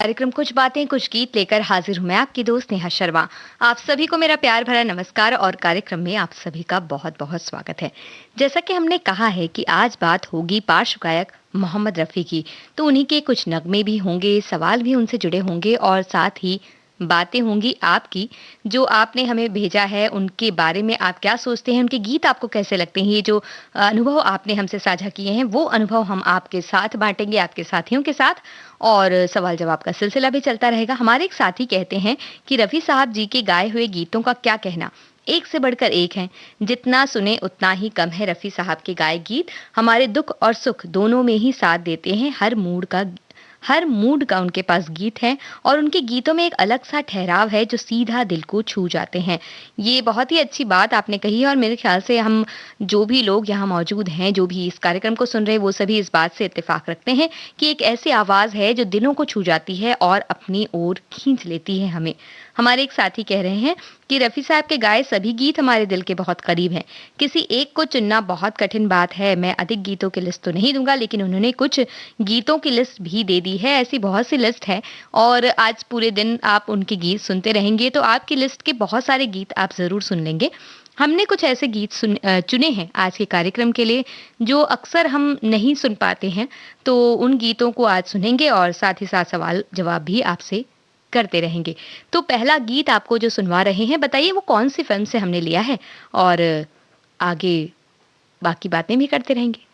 कार्यक्रम कुछ बातें कुछ गीत लेकर हाजिर हूं मैं आपकी दोस्त नेहा शर्मा। आप सभी को मेरा प्यार भरा नमस्कार और कार्यक्रम में आप सभी का बहुत बहुत स्वागत है। जैसा कि हमने कहा है कि आज बात होगी पार्श्व गायक मोहम्मद रफ़ी की, तो उन्हीं के कुछ नगमे भी होंगे, सवाल भी उनसे जुड़े होंगे और साथ ही बातें होंगी आपकी, जो आपने हमें भेजा है उनके बारे में आप क्या सोचते हैं, उनके गीत आपको कैसे लगते हैं, ये जो अनुभव आपने हमसे साझा किए हैं वो अनुभव हम आपके साथ बाँटेंगे, आपके साथियों के साथ और सवाल-जवाब का सिलसिला भी चलता रहेगा। हमारे एक साथी कहते हैं कि रफ़ी साहब जी के गाए हुए गीतों का क्या कहना, एक से बढ़कर एक हैं। जितना सुने उतना ही कम है रफ़ी साहब के गाए गीत, हमारे दुःख और सुख दोनों में ही साथ देते हैं। हर मूड का उनके पास गीत है और उनके गीतों में एक अलग-सा ठहराव है जो सीधा दिल को छू जाते हैं। ये बहुत ही अच्छी बात आपने कही है और मेरे ख़्याल से हम जो भी लोग यहाँ मौजूद हैं, जो भी इस कार्यक्रम को सुन रहे हैं, वो सभी इस बात से इत्तेफ़ाक रखते हैं कि एक ऐसी आवाज़ है जो दिलों को छू जाती है और अपनी ओर खींच लेती है हमें। हमारे एक साथी कह रहे हैं कि रफ़ी साहब के गाए सभी गीत हमारे दिल के बहुत करीब हैं। किसी एक को चुनना बहुत कठिन बात है। मैं अधिक गीतों की लिस्ट तो नहीं दूँगा, लेकिन उन्होंने कुछ गीतों की लिस्ट भी दे दी है। ऐसी बहुत सी लिस्ट है और आज पूरे दिन आप उनके गीत सुनते रहेंगे, तो आपकी लिस्ट के बहुत सारे गीत आप ज़रूर सुन लेंगे। हमने कुछ ऐसे गीत चुने हैं आज के कार्यक्रम के लिए, जो अक्सर हम नहीं सुन पाते हैं, तो उन गीतों को आज सुनेंगे और साथ ही साथ सवाल-जवाब भी आपसे करते रहेंगे। तो पहला गीत आपको जो सुनवा रहे हैं, बताइए वो कौन-सी फ़िल्म से हमने लिया है? और आगे बाकी बातें भी करते रहेंगे।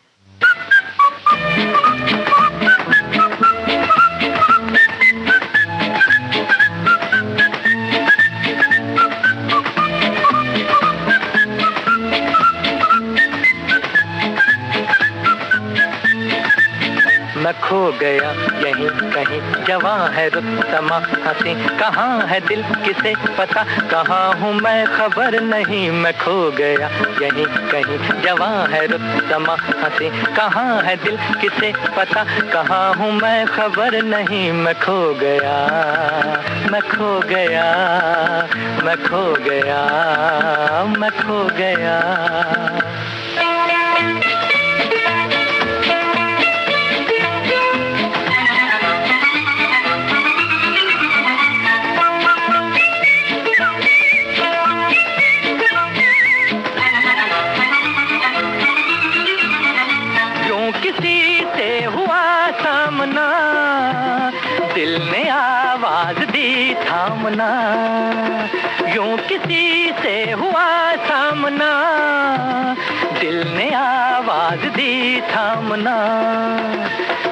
मैं खो गया यहीं कहीं, जवां है रुस्तमा हंसी, कहाँ है दिल किसे पता, कहाँ हूँ मैं खबर नहीं। मैं खो गया यहीं कहीं, जवां है रुस्तमा हंसी, कहाँ है दिल किसे पता, कहाँ हूँ मैं खबर नहीं। मैं खो गया, मैं खो गया, मैं खो गया, मैं खो गया। दिल ने आवाज दी थामना, यूं किसी से हुआ सामना, दिल ने आवाज दी थामना।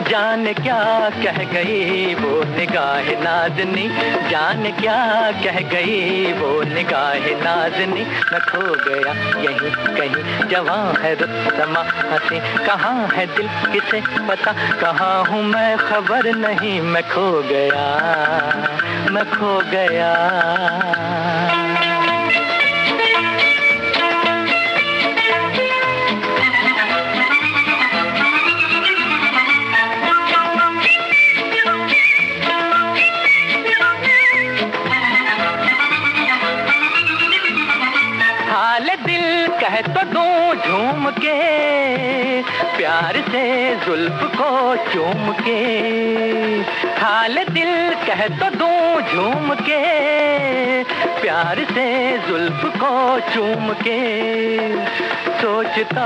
जाने क्या कह गई वो निगाह नाज़नी, जाने क्या कह गई वो निगाह नाज़नी। मैं खो गया यहीं कहीं, जवां है रुस्तमा हंसी, कहाँ है दिल किसे पता, कहाँ हूँ मैं खबर नहीं। मैं खो गया, मैं खो गया। कह तो दूं झूम के, प्यार से जुल्फ को चूम के, हाल दिल कह तो दूं झूम के, प्यार से जुल्फ को चूम के। सोचता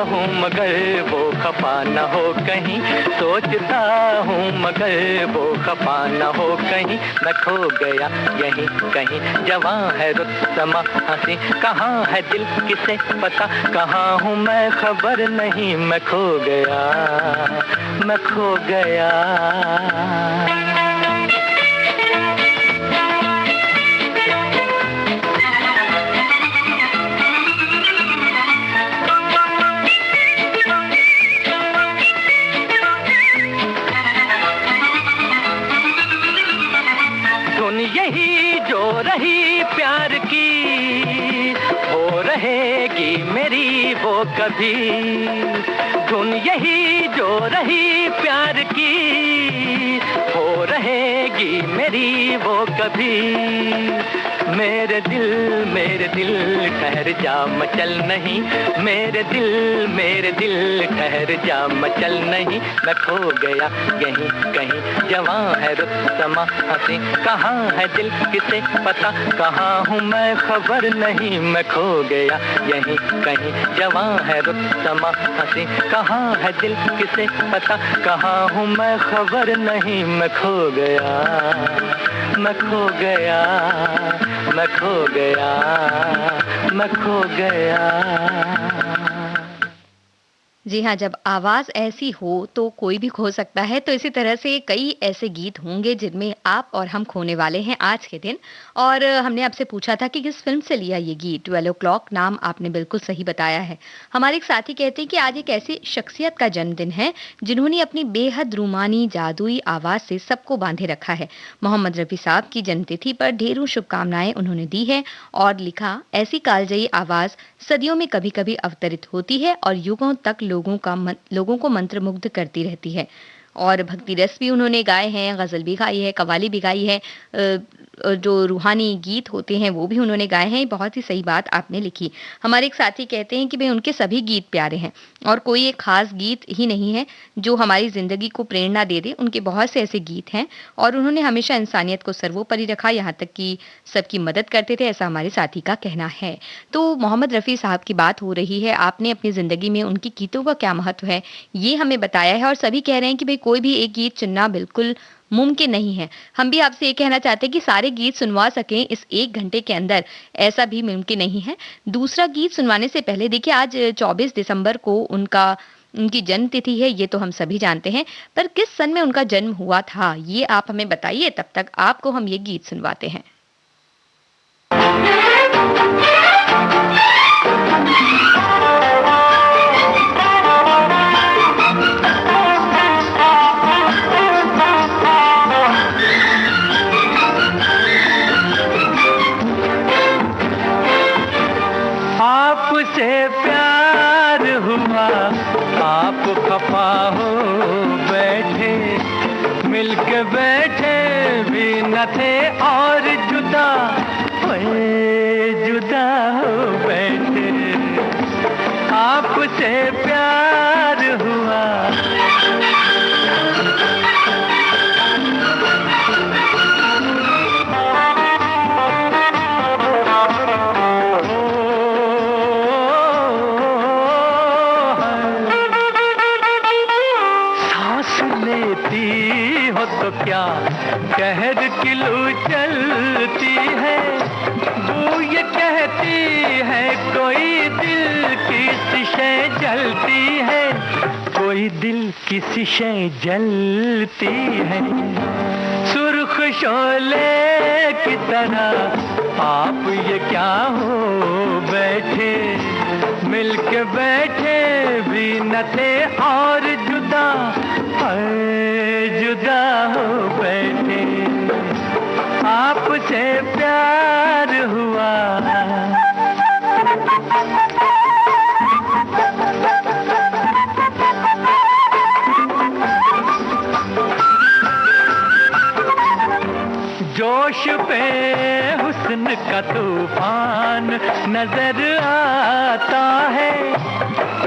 हूँ मगर वो खफा न हो कहीं, सोचता हूँ मगर वो खफा न हो कहीं। मैं खो गया यहीं कहीं, जवां है रुस्तमा हंसी, कहाँ है दिल किसे पता, कहाँ हूँ मैं खबर नहीं। मैं खो गया, मैं खो गया। धुन यही जो रही प्यार की, हो रहेगी मेरी वो कभी। धुन यही जो रही प्यार की, हो रहेगी मेरी वो कभी। मेरे दिल ठहर जा मचल नहीं, मेरे दिल ठहर जा मचल नहीं। मैं खो गया यहीं कहीं, जवां है रुत समा हंसी, कहाँ है दिल किसे पता, कहाँ हूँ मैं खबर नहीं। मैं खो गया यहीं कहीं, जवां है रुत समा हंसी, कहाँ है दिल किसे पता, कहाँ हूँ मैं खबर नहीं। मैं खो गया, मैं खो गया, मैं खो गया, मैं खो गया। जी हाँ, जब आवाज़ ऐसी हो तो कोई भी खो सकता है, तो इसी तरह से कई ऐसे गीत होंगे जिनमें आप और हम खोने वाले हैं आज के दिन। और हमने आपसे पूछा था कि किस फ़िल्म से लिया ये गीत, 12 o'clock नाम आपने बिल्कुल सही बताया है। हमारे एक साथी कहते हैं कि आज एक ऐसी शख्सियत का जन्मदिन है, जिन्होंने अपनी बेहद रूमानी, जादुई आवाज़ से सबको बांधे रखा है। मोहम्मद रफ़ी साहब की जन्मतिथि पर ढेरों शुभकामनाएँ उन्होंने दी हैं और लिखा, ऐसी कालजयी आवाज़ सदियों में कभी-कभी अवतरित होती है और युगों तक लोगों को मंत्रमुग्ध करती रहती है। और भक्ति रस भी उन्होंने गाए हैं, गज़ल भी गाई है, कव्वाली भी गाई है, जो रूहानी गीत होते हैं वो भी उन्होंने गाए हैं। बहुत ही सही बात आपने लिखी। हमारे एक साथी कहते हैं कि भई उनके सभी गीत प्यारे हैं और कोई एक ख़ास गीत ही नहीं है जो हमारी ज़िंदगी को प्रेरणा दे दे। उनके बहुत से ऐसे गीत हैं और उन्होंने हमेशा इंसानियत को सर्वोपरि रखा, यहाँ तक कि सबकी मदद करते थे, ऐसा हमारे साथी का कहना है। तो मोहम्मद रफ़ी साहब की बात हो रही है, आपने अपनी ज़िंदगी में उनके गीतों का क्या महत्व है, ये हमें बताया है और सभी कह रहे हैं कि भई कोई भी एक गीत चुनना बिल्कुल मुमकिन नहीं है। हम भी आपसे ये कहना चाहते हैं कि सारे गीत सुनवा सकें इस 1 घंटे के अंदर, ऐसा भी मुमकिन नहीं है। दूसरा गीत सुनवाने से पहले देखिए, आज 24 दिसंबर को उनकी जन्म तिथि है, ये तो हम सभी जानते हैं, पर किस सन में उनका जन्म हुआ था, ये आप हमें बताइए। तब तक आपको हम ये गीत सुनवाते हैं। आपसे प्यार हुआ, आप खफा हो बैठे, मिलके बैठे भी न थे और जुदा हो बैठे। आपसे प्यार हुआ, तो क्या कहर किलो चलती है, वो ये कहती है कोई दिल की शीशे जलती है, कोई दिल की शीशे जलती है। सुर्ख शोले की तरह आप ये क्या हो बैठे, मिलके बैठे भी न थे और जुदा हो बैठे। आपसे प्यार हुआ, जोश पे हुस्न का तूफान नजर आता है,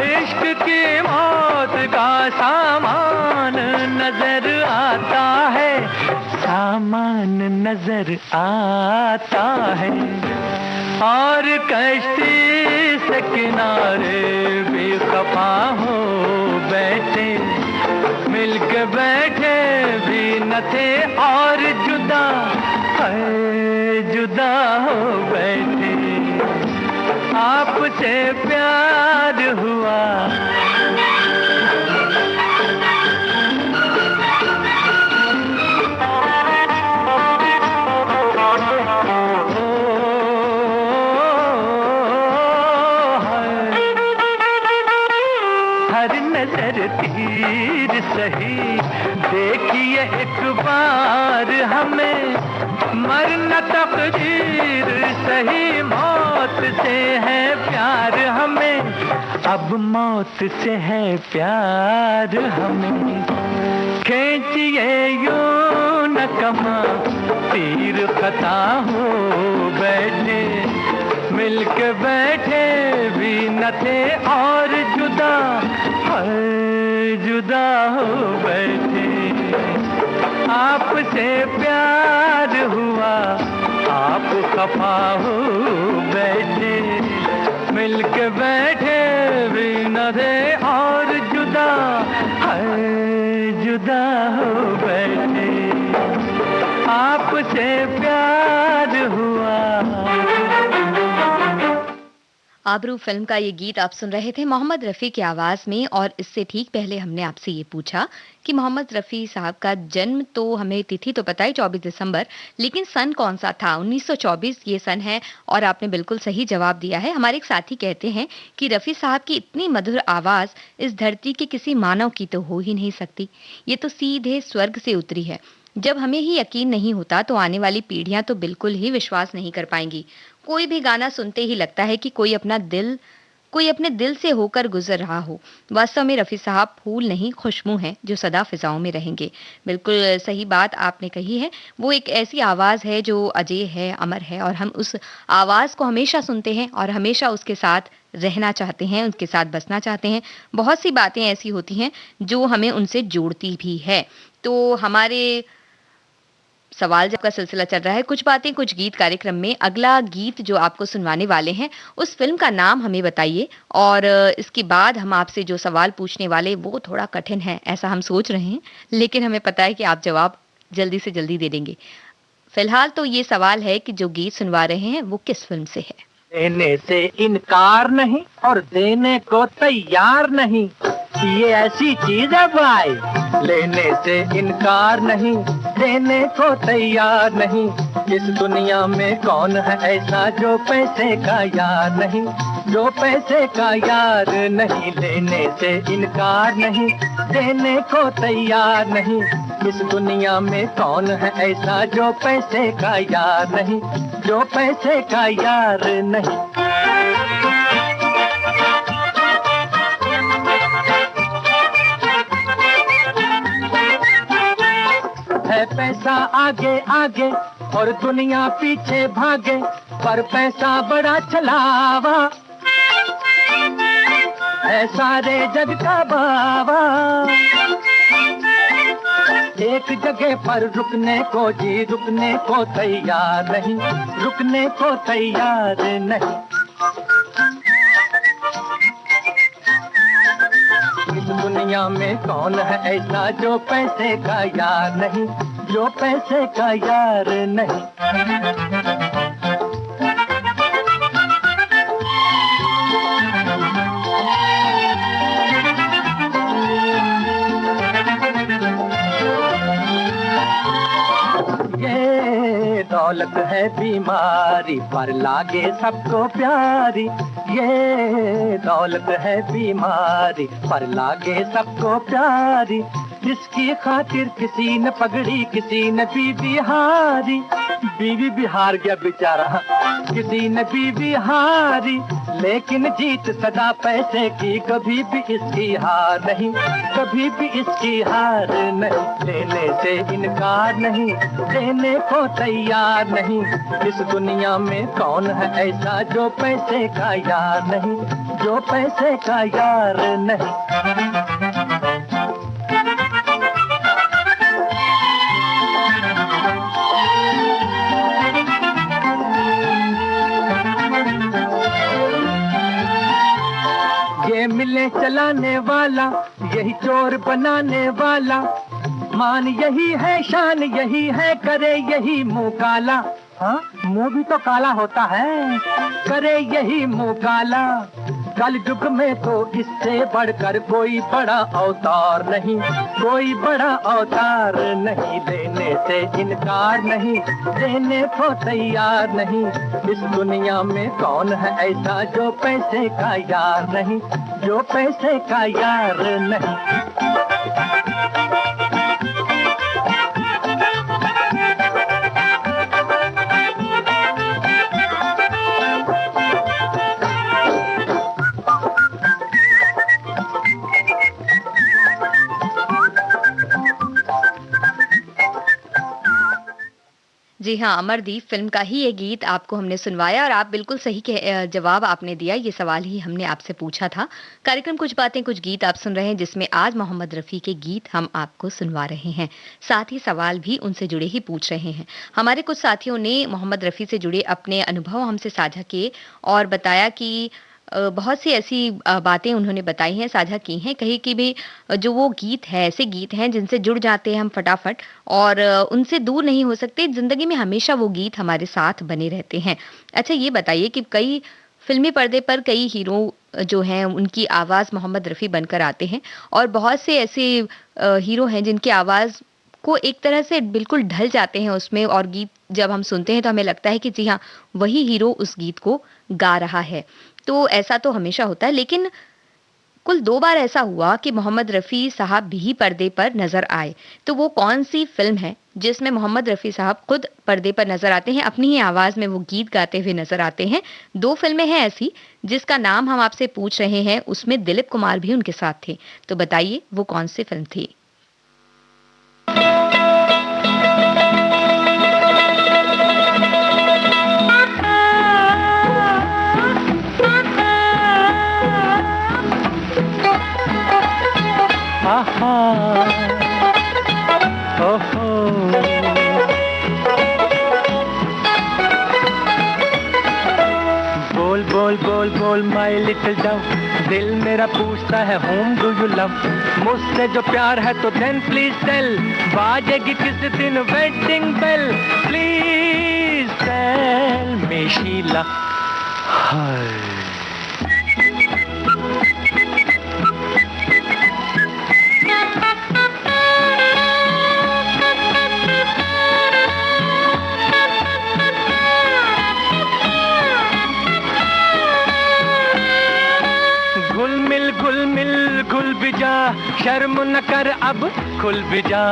इश्क की मौत का सामान नजर आता है, सामान नजर आता है। और कश्ती से किनारे भी खफा हो बैठे, मिलके बैठे भी न थे और जुदा हो बैठे। आपसे प्यार हुआ, हर नजर तीर सही, देखिए एक बार हमें, मरना तकदीर सही, मौत से है प्यार हमें, अब मौत से है प्यार हमें। खींचिए यूं न कमा, तीर खता हो बैठे, मिलके बैठे भी न थे और जुदा, हाय जुदा हो बैठे। आपसे प्यार हुआ, आप खफा हो बैठे, मिलके बैठे भी न थे और जुदा, हाय जुदा हो बैठे। आपसे प्यार हुआ। आबरू फिल्म का ये गीत आप सुन रहे थे मोहम्मद रफ़ी की आवाज़ में। और इससे ठीक पहले हमने आपसे ये पूछा कि मोहम्मद रफ़ी साहब का जन्म, तो हमें तिथि तो पता है 24 दिसंबर, लेकिन सन कौन सा था? 1924 ये सन है। और आपने बिल्कुल सही जवाब दिया है। हमारे एक साथी कहते हैं कि रफ़ी साहब की इतनी मधुर आवाज़ इस धरती के किसी मानव की तो हो ही नहीं सकती। ये तो सीधे स्वर्ग से उतरी है। जब हमें ही यकीन नहीं होता तो आने वाली पीढ़ियां तो बिल्कुल ही विश्वास नहीं कर पाएंगी। कोई भी गाना सुनते ही लगता है कि कोई अपने दिल से होकर गुजर रहा हो। वास्तव में रफ़ी साहब फूल नहीं, खुशबू हैं जो सदा फिजाओं में रहेंगे। बिल्कुल सही बात आपने कही है। वो एक ऐसी आवाज़ है जो अजय है, अमर है, और हम उस आवाज़ को हमेशा सुनते हैं और हमेशा उसके साथ रहना चाहते हैं, उसके साथ बसना चाहते हैं। बहुत सी बातें ऐसी होती हैं जो हमें उनसे जोड़ती भी है। तो हमारे सवाल जब का सिलसिला चल रहा है, कुछ बातें कुछ गीत कार्यक्रम में अगला गीत जो आपको सुनवाने वाले हैं, उस फिल्म का नाम हमें बताइए। और इसके बाद हम आपसे जो सवाल पूछने वाले वो थोड़ा कठिन है, ऐसा हम सोच रहे हैं, लेकिन हमें पता है कि आप जवाब जल्दी से जल्दी दे देंगे। फिलहाल तो ये सवाल है कि जो गीत सुनवा रहे हैं वो किस फिल्म से है? देने से इनकार नहीं और देने को तैयार नहीं, ये ऐसी चीज है भाई। लेने से इनकार नहीं, देने को तैयार नहीं, इस दुनिया में कौन है ऐसा जो पैसे का यार नहीं, जो पैसे का यार नहीं। लेने से इनकार नहीं, देने को तैयार नहीं, इस दुनिया में कौन है ऐसा जो पैसे का यार नहीं, जो पैसे का यार नहीं। है पैसा आगे आगे और दुनिया पीछे भागे, पर पैसा बड़ा छलावा है सारे जग का बावा। एक जगह पर रुकने को जी रुकने को तैयार नहीं, रुकने को तैयार नहीं। इस दुनिया में कौन है ऐसा जो पैसे का यार नहीं, जो पैसे का यार नहीं। ये दौलत है बीमारी पर लागे सबको प्यारी, ये दौलत है बीमारी पर लागे सबको प्यारी, जिसकी खातिर किसी ने पगड़ी किसी ने बीवी हारी। बीवी भी हार गया बेचारा, किसी ने बीवी हारी, लेकिन जीत सदा पैसे की, कभी भी इसकी हार नहीं, कभी भी इसकी हार नहीं। लेने से इनकार नहीं, देने को तैयार नहीं, इस दुनिया में कौन है ऐसा जो पैसे का यार नहीं, जो पैसे का यार नहीं। ये मिले चलाने वाला, यही चोर बनाने वाला, मान यही है शान यही है, करे यही मुंह काला। हाँ, मुंह भी तो काला होता है, करे यही मुंह काला। कल युग में तो इससे बढ़कर कोई बड़ा अवतार नहीं, कोई बड़ा अवतार नहीं। लेने से इनकार नहीं, देने को तैयार नहीं, इस दुनिया में कौन है ऐसा जो पैसे का यार नहीं, जो पैसे का यार नहीं। जी हाँ, अमरदीप फ़िल्म का ही ये गीत आपको हमने सुनवाया और आप बिल्कुल सही जवाब आपने दिया, ये सवाल ही हमने आपसे पूछा था। कार्यक्रम कुछ बातें कुछ गीत आप सुन रहे हैं जिसमें आज मोहम्मद रफ़ी के गीत हम आपको सुनवा रहे हैं। साथ ही सवाल भी उनसे जुड़े ही पूछ रहे हैं। हमारे कुछ साथियों ने मोहम्मद रफ़ी से जुड़े अपने अनुभव हमसे साझा किए और बताया कि बहुत सी ऐसी बातें उन्होंने बताई हैं, साझा की हैं, कहीं कि भी जो वो गीत है, ऐसे गीत हैं जिनसे जुड़ जाते हैं हम फटाफट और उनसे दूर नहीं हो सकते, ज़िंदगी में हमेशा वो गीत हमारे साथ बने रहते हैं। अच्छा ये बताइए कि कई फ़िल्मी पर्दे पर कई हीरो जो हैं उनकी आवाज़ मोहम्मद रफ़ी बनकर आते हैं और बहुत से ऐसे हीरो हैं जिनकी आवाज़ को एक तरह से बिल्कुल ढल जाते हैं उसमें और गीत जब हम सुनते हैं तो हमें लगता है कि जी हाँ, वही हीरो उस गीत को गा रहा है। तो ऐसा तो हमेशा होता है लेकिन कुल 2 बार ऐसा हुआ कि मोहम्मद रफ़ी साहब भी पर्दे पर नज़र आए। तो वो कौन-सी फ़िल्म है जिसमें मोहम्मद रफ़ी साहब खुद पर्दे पर नज़र आते हैं, अपनी ही आवाज़ में वो गीत गाते हुए नज़र आते हैं। 2 फ़िल्में हैं ऐसी जिसका नाम हम आपसे पूछ रहे हैं, उसमें दिलीप कुमार भी उनके साथ थे। तो बताइए वो कौन-सी फ़िल्म थी? आहा, ओहो, बोल बोल बोल बोल माय लिटिल डव, दिल मेरा पूछता है whom do you love, मुझसे जो प्यार है तो then please tell, बाजेगी किस दिन wedding bell, please tell me Sheila. हाय घुल भी जा, शर्म न कर अब खुल भी जा,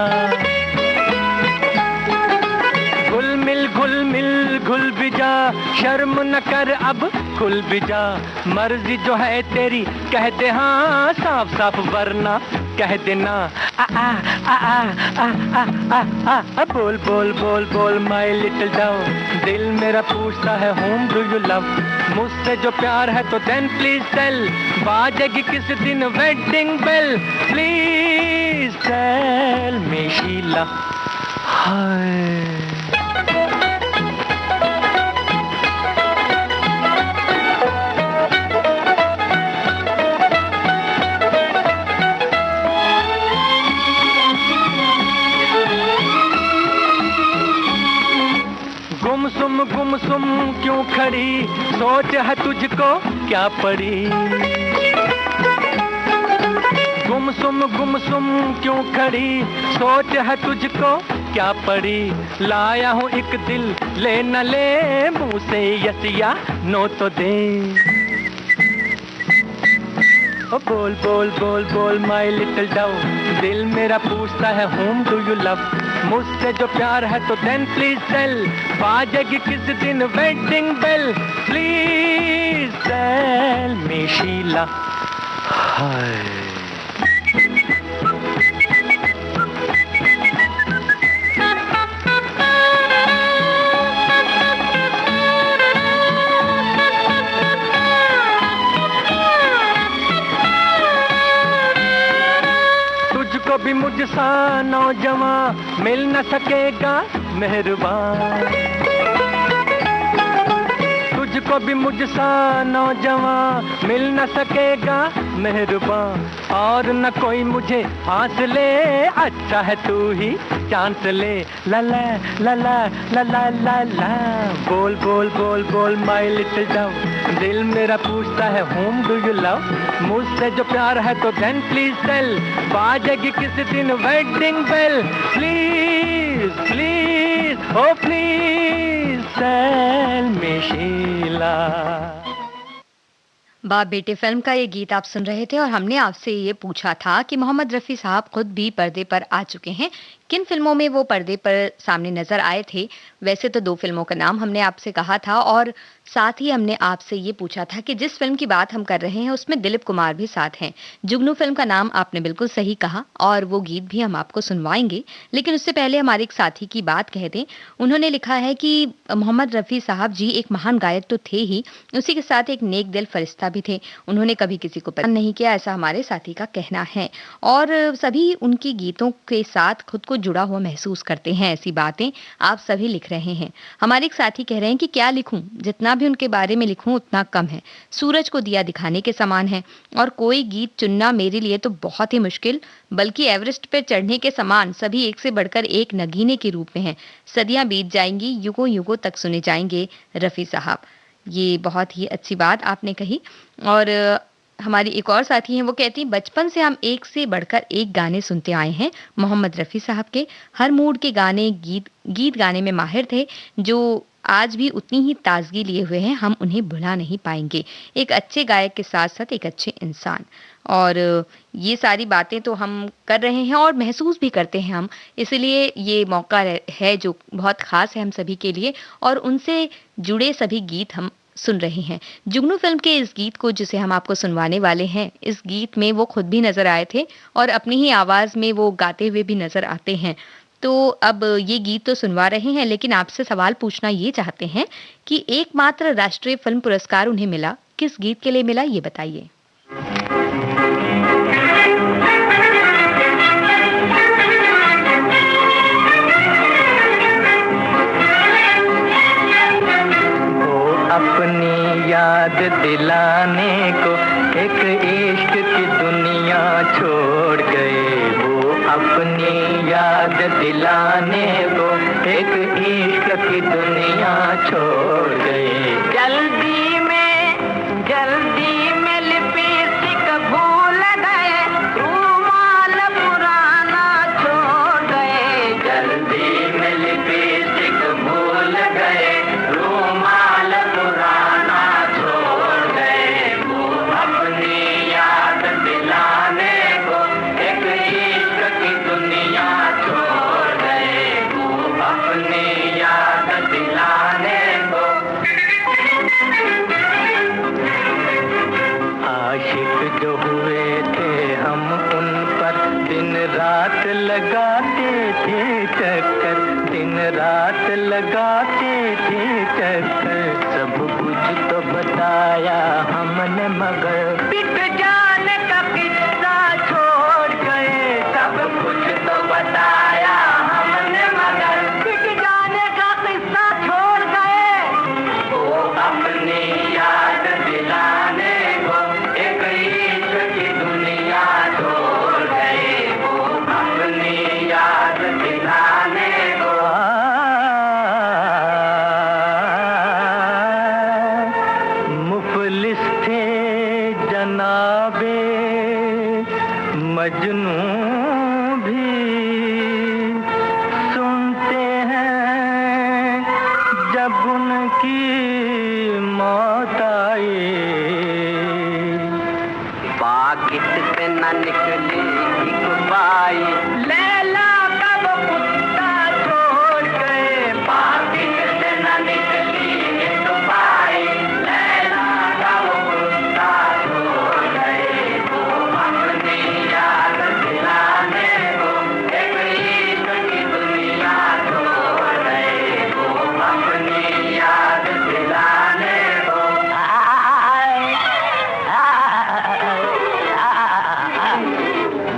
घुल मिल घुल भी जा, शर्म न कर अब खुल भी जा, मर्जी जो है तेरी कह दे हाँ साफ साफ वरना कह देना आ आ आ आ आ आ आ आ, बोल बोल बोल बोल माय लिटिल डव, दिल मेरा पूछता है whom do you love, मुझसे जो प्यार है तो then please tell, बाजेगी किस दिन wedding bell, please tell me Sheila. हाय गुमसुम क्यों खड़ी, सोच है तुझको क्या पड़ी, गुमसुम क्यों खड़ी, सोच है तुझको क्या पड़ी, लाया हूँ एक दिल ले न ले, मुँह से यस या नो तो दे, ओ बोल बोल बोल बोल माय लिटिल डव, दिल मेरा पूछता है whom do you love, मुझसे जो प्यार है तो then please tell, बाजेगी किस दिन wedding bell, please tell me Sheila. हाय भी मुझसा नौजवान मिल न सकेगा मेहरबान, तुझको भी मुझसा नौजवान मिल न सकेगा मेहरबान, और न कोई मुझे फांस ले, अच्छा है तू ही चांस ले, ला ला ला ला ला ला ला ला, बोल बोल बोल बोल माय लिटिल डव, दिल मेरा पूछता है whom do you love, मुझसे जो प्यार है तो then please tell, बाजेगी किस दिन wedding bell, please please oh please tell me Sheela. Baap Bete film का ये गीत आप सुन रहे थे और हमने आपसे ये पूछा था कि मोहम्मद रफ़ी साहब खुद भी पर्दे पर आ चुके हैं, किन फिल्मों में वो पर्दे पर सामने नजर आए थे? वैसे तो 2 फिल्मों का नाम हमने आपसे कहा था और साथ ही हमने आपसे ये पूछा था कि जिस फिल्म की बात हम कर रहे हैं उसमें दिलीप कुमार भी साथ हैं। जुगनू फिल्म का नाम आपने बिल्कुल सही कहा और वो गीत भी हम आपको सुनवाएंगे। लेकिन उससे पहले हमारे एक साथी की बात कह दें। उन्होंने लिखा है कि मोहम्मद रफ़ी साहब जी एक महान गायक तो थे ही, उसी के साथ एक नेक दिल फरिश्ता भी थे। उन्होंने कभी किसी को पसंद नहीं किया, ऐसा हमारे साथी का कहना है। और सभी उनकी गीतों के साथ खुद को जुड़ा हुआ महसूस करते हैं। ऐसी बातें आप सभी लिख रहे हैं। हमारे एक साथी कह रहे हैं कि क्या लिखूं, जितना भी उनके बारे में लिखूं उतना कम है। सूरज को दिया दिखाने के समान है और कोई गीत चुनना मेरे लिए तो बहुत ही मुश्किल, बल्कि एवरेस्ट पर चढ़ने के समान। सभी एक से बढ़कर एक नगीने के रूप में हैं। सदियां बीत जाएंगी, युगों युगों तक सुने जाएंगे रफ़ी साहब। ये बहुत ही अच्छी बात आपने कही। और हमारी एक और साथी हैं, वो कहती हैं बचपन से हम एक से बढ़कर एक गाने सुनते आए हैं मोहम्मद रफ़ी साहब के। हर मूड के गाने, गीत गाने में माहिर थे, जो आज भी उतनी ही ताजगी लिए हुए हैं। हम उन्हें भुला नहीं पाएंगे। एक अच्छे गायक के साथ साथ एक अच्छे इंसान। और ये सारी बातें तो हम कर रहे हैं और महसूस भी करते हैं हम। इसलिए ये मौका है जो बहुत खास है हम सभी के लिए और उनसे जुड़े सभी गीत हम सुन रहे हैं। जुगनू फिल्म के इस गीत को जिसे हम आपको सुनवाने वाले हैं, इस गीत में वो खुद भी नजर आए थे और अपनी ही आवाज में वो गाते हुए भी नजर आते हैं। तो अब ये गीत तो सुनवा रहे हैं, लेकिन आपसे सवाल पूछना ये चाहते हैं कि एकमात्र राष्ट्रीय फिल्म पुरस्कार उन्हें मिला, किस गीत के लिए मिला, ये बताइए। अपनी याद दिलाने को एक इश्क की दुनिया छोड़ गए। वो अपनी याद दिलाने को एक इश्क की दुनिया छोड़ गए। जल्दी में लिपस्टिक भूल गए, रुमाल पुराना छोड़ गए। जल्दी में लिपस्टिक भूल गए, रुमाल पुराना छोड़ गए। वो अपनी याद दिलाने को एक इश्क की दुनिया छोड़ गए। वो अपनी याद दिलाने को। आशिक जो हुए थे हम उन पर दिन रात लगाते थे चक्कर, दिन रात लगाते थे चक्कर। सब कुछ तो बताया हमने मगर पिट जाने का किस्सा छोड़ गए। सब कुछ तो बताया हमने मगर पिट जाने का किस्सा छोड़ गए। वो अपनी याद दिलाने को एक इश्क की दुनिया छोड़ गए। वो अपनी याद दिलाने को। मुफलिस थे जनाबे मजनू भी, सुनते हैं जब उनकी मौत आई। पाकिट से न निकली एक बाई, लैला कब कुत्ता छोड़ गए। पाकिट से न निकली एक बाई, लैला कब कुत्ता छोड़ गए। वो अपनी याद दिलाने को एक इश्क की दुनिया छोड़ गए। वो अपनी याद दिलाने को।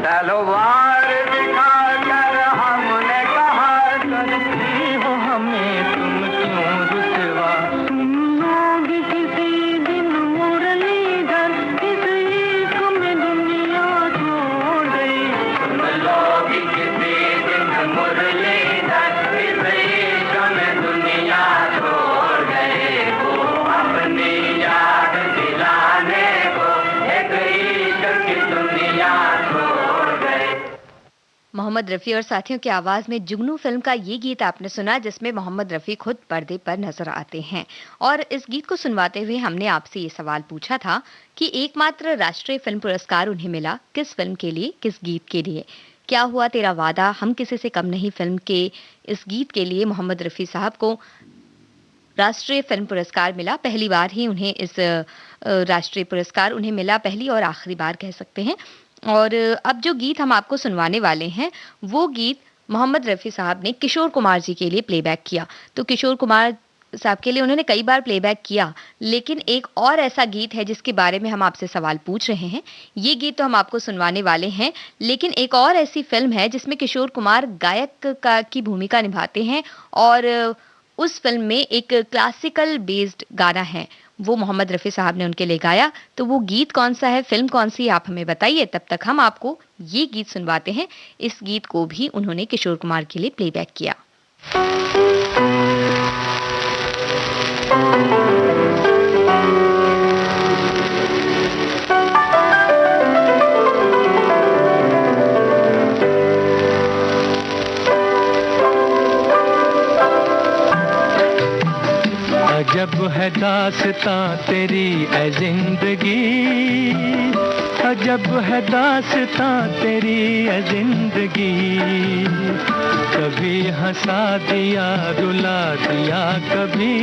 तलवार दिखा कर हमने कहा, करती हो हमें तुम क्यों रुसवा। तुम लोग किसी दिन मुरलीधर इस इश्क में दुनिया छोड़ गई। तुम लोग किसी दिन मुरलीधर इस इश्क में दुनिया छोड़ गए। वो अपनी याद दिलाने को एक इश्क की दुनिया छोड़ गए। मोहम्मद रफ़ी और साथियों की आवाज में जुगनू फिल्म का ये गीत आपने सुना, जिसमें मोहम्मद रफ़ी खुद पर्दे पर नजर आते हैं। और इस गीत को सुनवाते हुए हमने आपसे ये सवाल पूछा था कि एकमात्र राष्ट्रीय फिल्म पुरस्कार उन्हें मिला, किस फिल्म के लिए, किस गीत के लिए। क्या हुआ तेरा वादा, हम किसी से कम नहीं फिल्म के इस गीत के लिए मोहम्मद रफ़ी साहब को राष्ट्रीय फिल्म पुरस्कार मिला। पहली बार ही उन्हें इस राष्ट्रीय पुरस्कार उन्हें मिला, पहली और आखिरी बार कह सकते हैं। और अब जो गीत हम आपको सुनवाने वाले हैं, वो गीत मोहम्मद रफ़ी साहब ने किशोर कुमार जी के लिए प्लेबैक किया। तो किशोर कुमार साहब के लिए उन्होंने कई बार प्लेबैक किया, लेकिन एक और ऐसा गीत है जिसके बारे में हम आपसे सवाल पूछ रहे हैं। ये गीत तो हम आपको सुनवाने वाले हैं, लेकिन एक और ऐसी फ़िल्म है जिसमें किशोर कुमार गायक का की भूमिका निभाते हैं और उस फ़िल्म में एक क्लासिकल बेस्ड गाना है, वो मोहम्मद रफ़ी साहब ने उनके लिए गाया। तो वो गीत कौन-सा है, फ़िल्म कौन-सी है, आप हमें बताइए। तब तक हम आपको ये गीत सुनवाते हैं। इस गीत को भी उन्होंने किशोर कुमार के लिए प्लेबैक किया। अजब है दास्तां तेरी ऐ जिंदगी, अजब है दास्तां तेरी ऐ जिंदगी, कभी हंसा दिया रुला दिया कभी,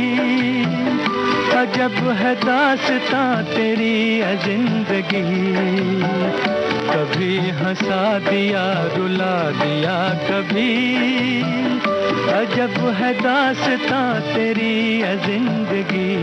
अजब है दास्तां तेरी ऐ जिंदगी, कभी हंसा दिया रुला दिया कभी, अजब है दास्तां तेरी ऐ जिंदगी।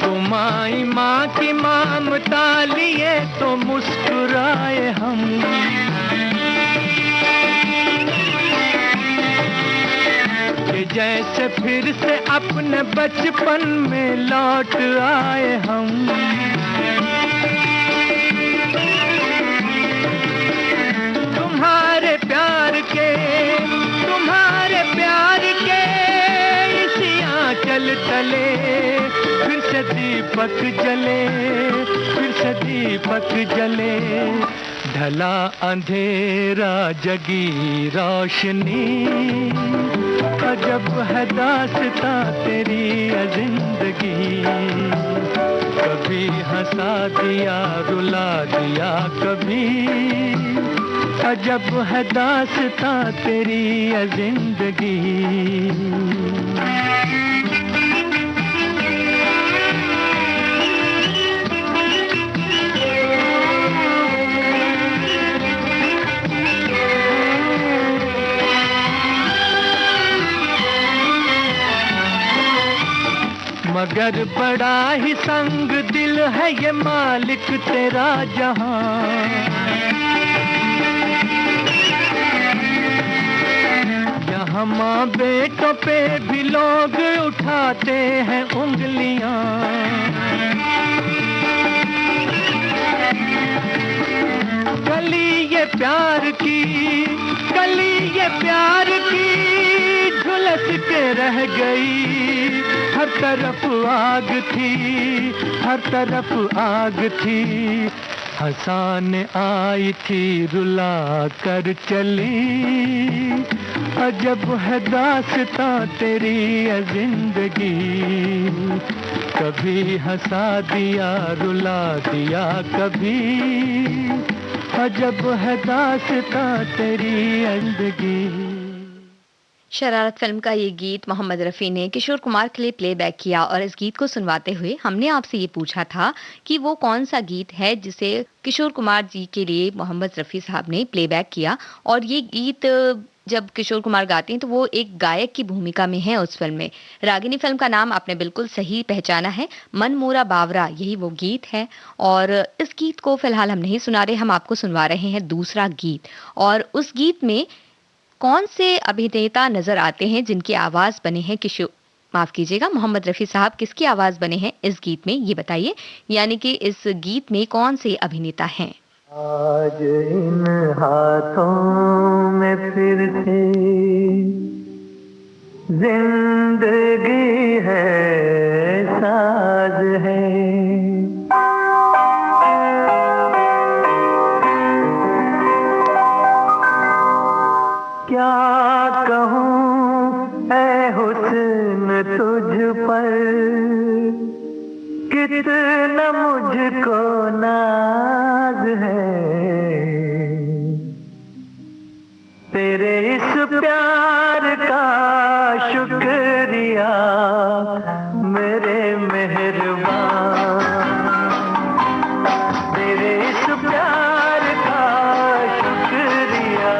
तुम आई माँ की ममता लिए तो मुस्कुराए हम, जैसे फिर से अपने बचपन में लौट आए हम। तुम्हारे प्यार के इसी आंचल तले फिर से दीपक जले, फिर से दीपक जले, ढला अंधेरा जगी रोशनी, अजब है दास्तां तेरी ऐ जिंदगी, कभी हंसा दिया रुला दिया कभी, अजब है दास्तां तेरी ऐ जिंदगी। मगर बड़ा ही संग दिल है ये मालिक तेरा जहां, यहाँ माँ बेटों पे भी लोग उठाते हैं उंगलियां, कली ये प्यार की, कली ये प्यार की झुलस के रह गई, हर तरफ आग थी, हर तरफ आग थी, हंसाने आई थी रुला कर चली, अजब है दास्तां तेरी ऐ जिंदगी, कभी हंसा दिया रुला दिया कभी, अजब है दास्तां तेरी ऐ जिंदगी। शरारत फिल्म का ये गीत मोहम्मद रफ़ी ने किशोर कुमार के लिए प्लेबैक किया और इस गीत को सुनवाते हुए हमने आपसे ये पूछा था कि वो कौन सा गीत है जिसे किशोर कुमार जी के लिए मोहम्मद रफ़ी साहब ने प्लेबैक किया। और ये गीत जब किशोर कुमार गाते हैं तो वो एक गायक की भूमिका में है उस फिल्म में। रागिनी फिल्म का नाम आपने बिल्कुल सही पहचाना है, मन मोरा बावरा यही वो गीत है। और इस गीत को फिलहाल हम नहीं सुना रहे, हम आपको सुनवा रहे हैं दूसरा गीत। और उस गीत में कौन से अभिनेता नजर आते हैं जिनकी आवाज बने हैं माफ कीजिएगा, मोहम्मद रफ़ी साहब किसकी आवाज बने हैं इस गीत में, ये बताइए। यानी कि इस गीत में कौन से अभिनेता हैं? आज इन हाथों में फिर से जिंदगी है, साज है, कहूँ ऐ हुस्न तुझ पर, कितना मुझको नाज है, तेरे इस प्यार का शुक्रिया मेरे मेहरबान, तेरे इस प्यार का शुक्रिया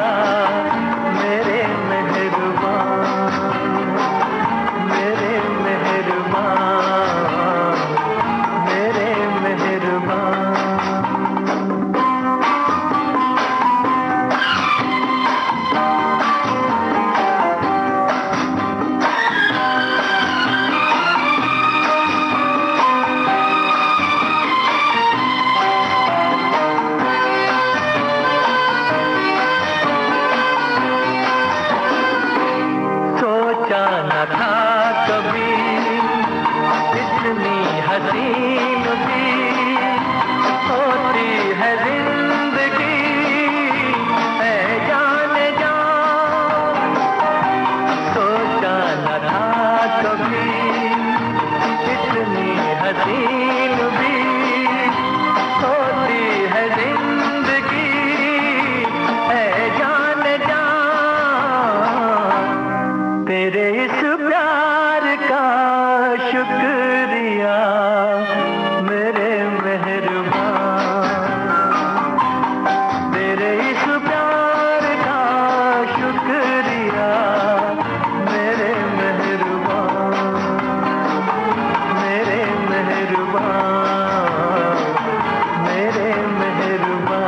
मेरे मेहरबान, मेरे मेहरबान, मेरे मेहरबान। हसीन भी होती है जिंदगी, है जाने जा, सोचा न था कभी इतनी हसीन भी होती है जिंदगी, है जाने जा, तेरे इस प्यार का शुक्रिया मेरे मेहरबान, तेरे इस प्यार का शुक्रिया मेरे मेहरबान, मेरे मेहरबान, मेरे मेहरबान।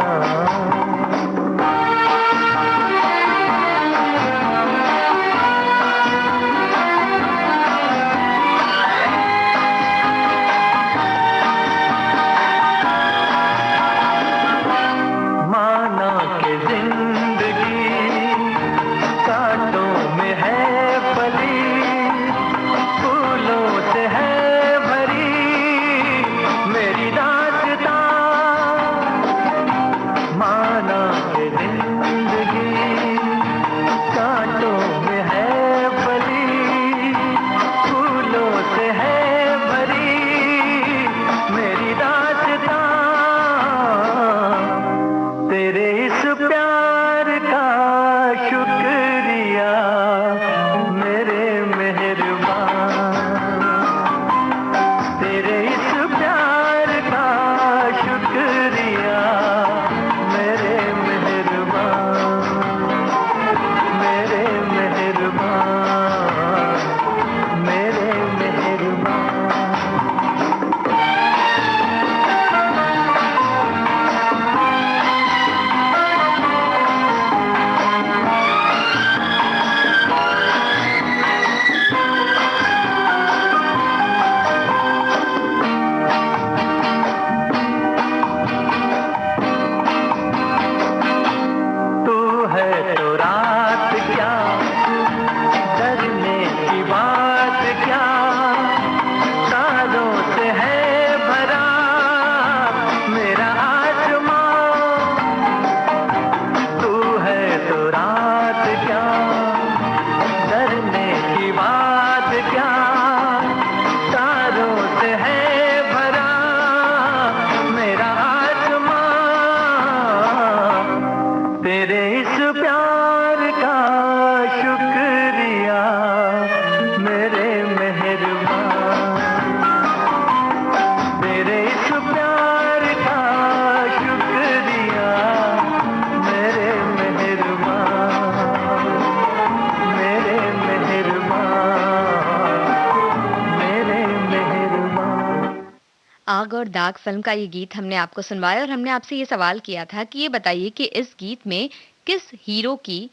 आग और दाग फिल्म का ये गीत हमने आपको सुनवाया और हमने आपसे ये सवाल किया था कि ये बताइए कि इस गीत में किस हीरो की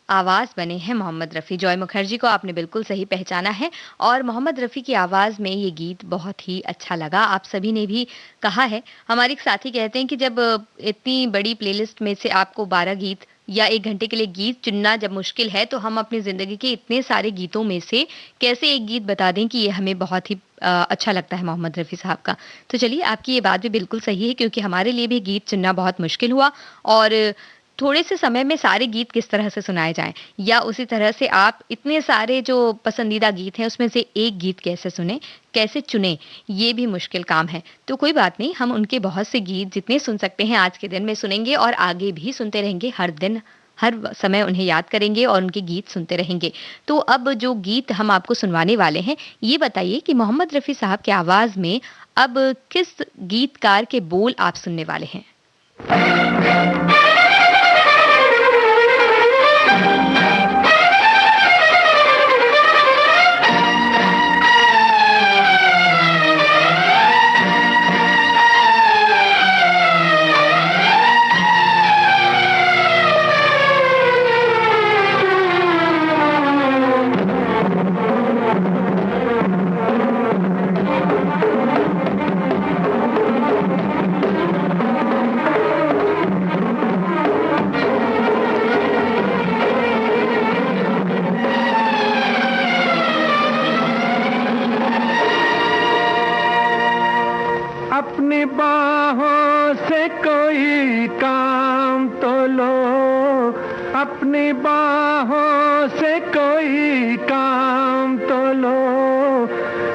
आवाज बने हैं मोहम्मद रफ़ी। जॉय मुखर्जी को आपने बिल्कुल सही पहचाना है और मोहम्मद रफ़ी की आवाज़ में ये गीत बहुत ही अच्छा लगा। आप सभी ने भी कहा है। हमारे एक साथी कहते हैं कि जब इतनी बड़ी प्लेलिस्ट में से आपको 12 गीत या 1 घंटे के लिए गीत चुनना जब मुश्किल है, तो हम अपनी ज़िंदगी के इतने सारे गीतों में से कैसे एक गीत बता दें कि ये हमें बहुत ही अच्छा लगता है मोहम्मद रफ़ी साहब का। तो चलिए, आपकी ये बात भी बिल्कुल सही है क्योंकि हमारे लिए भी गीत चुनना बहुत मुश्किल हुआ और थोड़े से समय में सारे गीत किस तरह से सुनाए जाएँ? या उसी तरह से आप इतने सारे जो पसंदीदा गीत हैं, उसमें से एक गीत कैसे सुनें, कैसे चुनें, ये भी मुश्किल काम है। तो कोई बात नहीं, हम उनके बहुत से गीत जितने सुन सकते हैं आज के दिन में सुनेंगे और आगे भी सुनते रहेंगे, हर दिन, हर समय उन्हें याद करेंगे और उनके गीत सुनते रहेंगे। तो अब जो गीत हम आपको सुनवाने वाले हैं, ये बताइए कि मोहम्मद रफ़ी साहब की आवाज़ में अब किस गीतकार के बोल आप सुनने वाले हैं? अपनी बाहों से कोई काम तो लो, अपनी बाहों से कोई काम तो लो,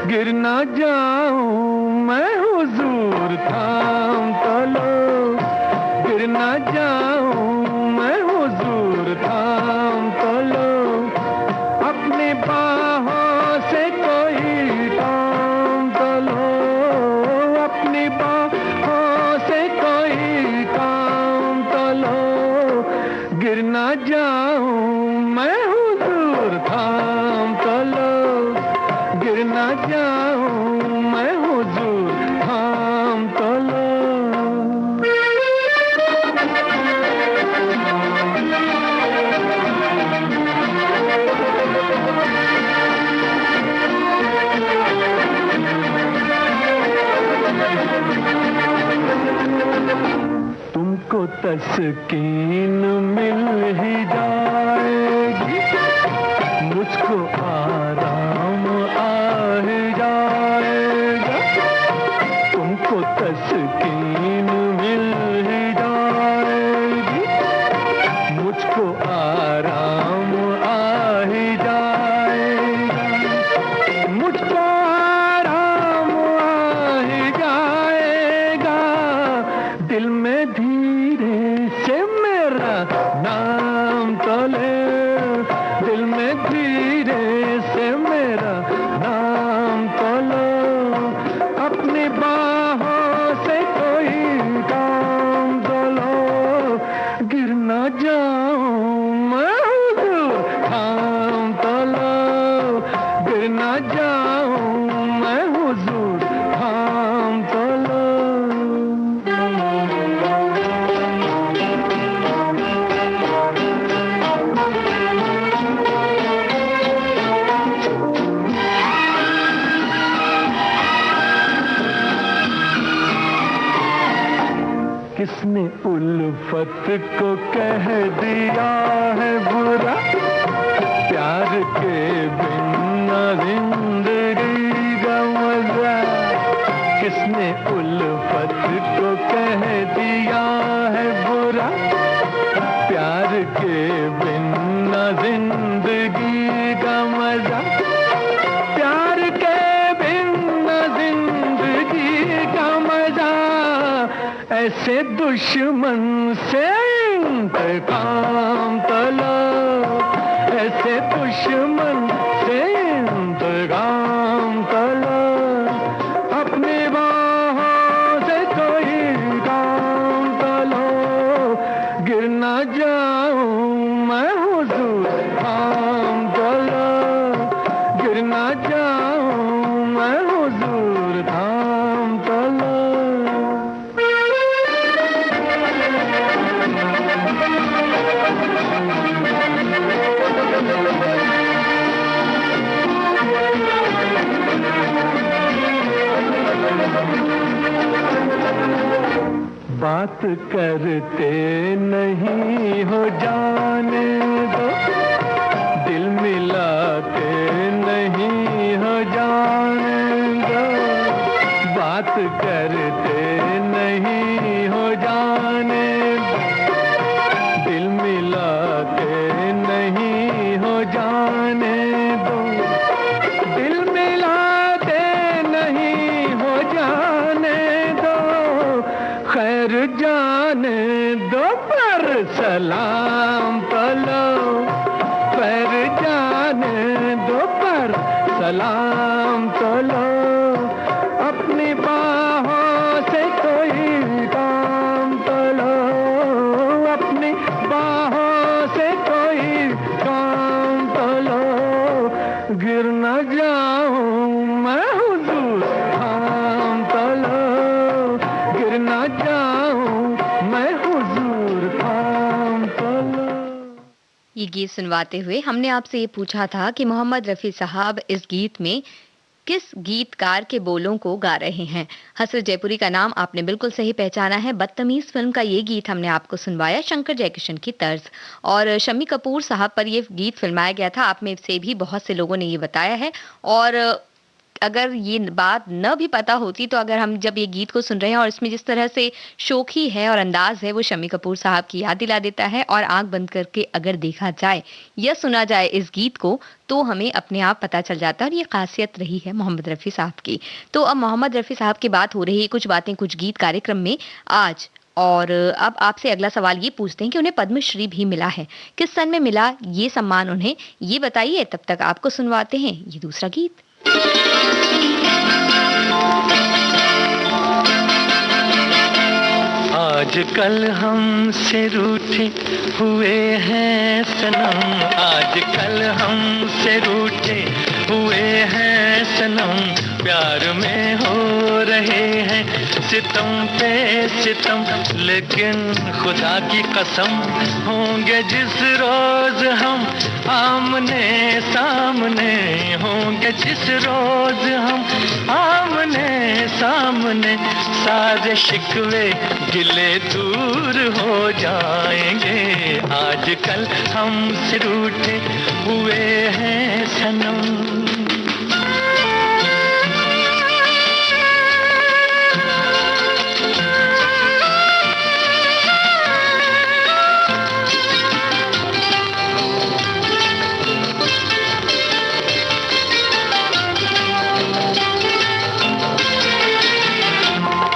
गिर ना जाऊं मैं हुजूर थाम तो लो, गिर ना जाऊं मैं हुजूर थाम तो लो, अपनी बाहों से कोई काम तो लो, अपनी बाहों से कोई काम तो लो, गिर ना जाऊं मैं हुजूर थाम तो लो, गिर ना जाऊं मैं हुजूर थाम तो लो। तुमको तस्कीन मिल ही जाएगी, मुझको आराम आ ही जाएगा, तुमको तस्कीन मिल ही जाएगी, मुझको आराम आ ही जाएगा, मुझको आराम आ ही जाएगा, दिल में धीरे से मेरा नाम तो ले, दिल में धीरे से मेरा नाम तो लो, अपनी बाहों से कोई काम तो लो, गिर ना जाऊं मैं हुजूर थाम तो लो, गिर ना जाऊं मैं हुजूर थाम तो लो। किसने उल्फत को कह दिया है बुरा, प्यार के बिना जिंदगी का मजा, किसने उल्फत को कह दिया है बुरा, प्यार के बिना जिंदगी का मजा, प्यार के बिना जिंदगी का मजा, ऐसे दुश्मन से इंतकाम तो लो, ऐसे दुश्मन से इंतकाम तो लो, अपनी बाहों से कोई काम तो लो, गिर ना जाऊं मैं हुजूर थाम तो लो, गिर ना जाऊं मैं हुजूर थाम तो लो। बात करते नहीं हो जाने दो, दिल मिलाते नहीं हो जाने दो, बात करते नहीं हो जाने दो, सलाम तो लो, पर जाने दो पर सलाम तो लो, अपनी बाहों से कोई काम तो लो, अपनी बाहों से कोई काम तो लो, गिर न जाऊं मैं हुजूर थाम तो लो, गिर न जाऊं मैं हुजूर थाम तो लो। ये गीत सुनवाते हुए हमने आपसे ये पूछा था कि मोहम्मद रफ़ी साहब इस गीत में किस गीतकार के बोलों को गा रहे हैं। हसरत जयपुरी का नाम आपने बिल्कुल सही पहचाना है। बदतमीज फिल्म का ये गीत हमने आपको सुनवाया शंकर जयकिशन की तर्ज, और शम्मी कपूर साहब पर ये गीत फिल्माया गया था। आप में से भी बहुत से लोगों ने ये बताया है, और अगर ये बात न भी पता होती तो अगर हम जब ये गीत को सुन रहे हैं और इसमें जिस तरह से शोखी है और अंदाज है वो शम्मी कपूर साहब की याद दिला देता है, और आंख बंद करके अगर देखा जाए या सुना जाए इस गीत को तो हमें अपने आप पता चल जाता है, और ये खासियत रही है मोहम्मद रफ़ी साहब की। तो अब मोहम्मद रफ़ी साहब की बात हो रही है, कुछ बातें कुछ गीत कार्यक्रम में आज, और अब आपसे अगला सवाल ये पूछते हैं कि उन्हें पद्मश्री भी मिला है। किस सन में मिला ये सम्मान उन्हें, ये बताइए। तब तक आपको सुनवाते हैं ये दूसरा गीत। आजकल हमसे रूठे हुए हैं सनम, आजकल हमसे रूठे हुए हैं सनम, प्यार में हो रहे हैं सितम पे सितम, लेकिन खुदा की कसम होंगे जिस रोज हम आमने सामने, होंगे जिस रोज हम आमने सामने, सारे शिकवे गिले दूर हो जाएंगे, आजकल हमसे रूठे हुए हैं सनम।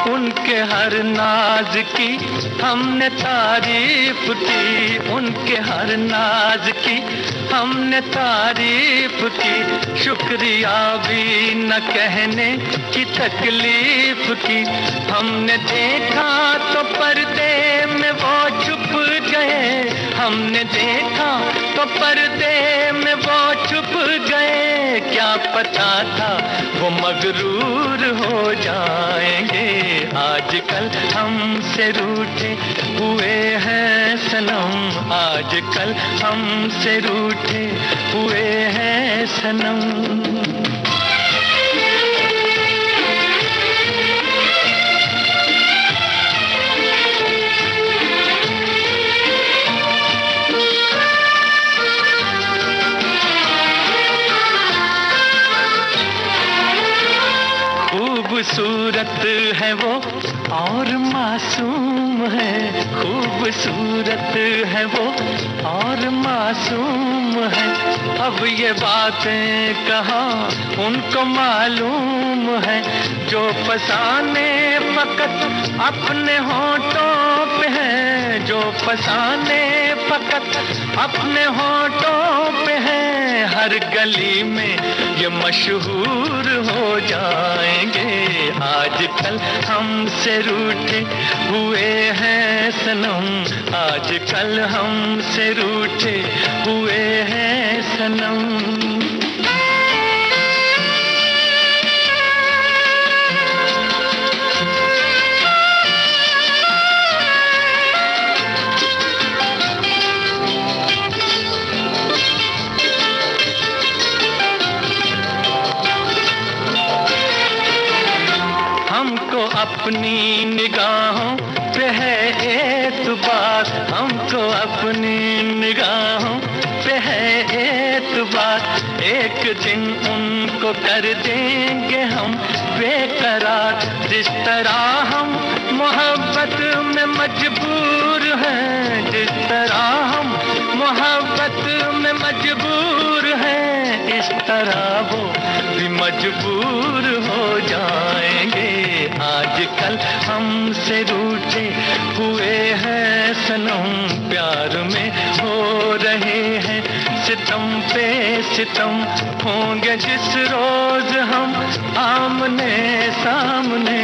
उनके हर नाज की हमने तारीफ की, उनके हर नाज की हमने तारीफ की, शुक्रिया भी न कहने की तकलीफ की, हमने देखा तो पर्दे में वो छुप गए, हमने देखा तो पर्दे में वो छुप गए, क्या पता था वो मगरूर हो जाएंगे, आजकल हमसे रूठे हुए हैं सनम, आजकल हमसे रूठे हुए हैं सनम। खूबसूरत है वो और मासूम है, खूबसूरत है वो और मासूम है, अब ये बातें कहाँ उनको मालूम है, जो फसाने फकत अपने होठों पे है, जो फसाने फकत अपने होठों पे है, हर गली में ये मशहूर हो जाएंगे, आजकल हमसे रूठे हुए हैं सनम, आजकल हमसे रूठे हुए हैं सनम। अपनी निगाहों पे है एतबार, हमको अपनी निगाहों पे है एतबार, एक दिन उनको कर देंगे हम बेकरार, जिस तरह हम मोहब्बत में मजबूर हैं, जिस तरह हम मोहब्बत में मजबूर हैं, इस तरह वो भी मजबूर हो जाएंगे। आजकल हमसे रूठे हुए हैं सनम, प्यार में हो रहे हैं सितम पे सितम। होंगे जिस रोज हम आमने सामने,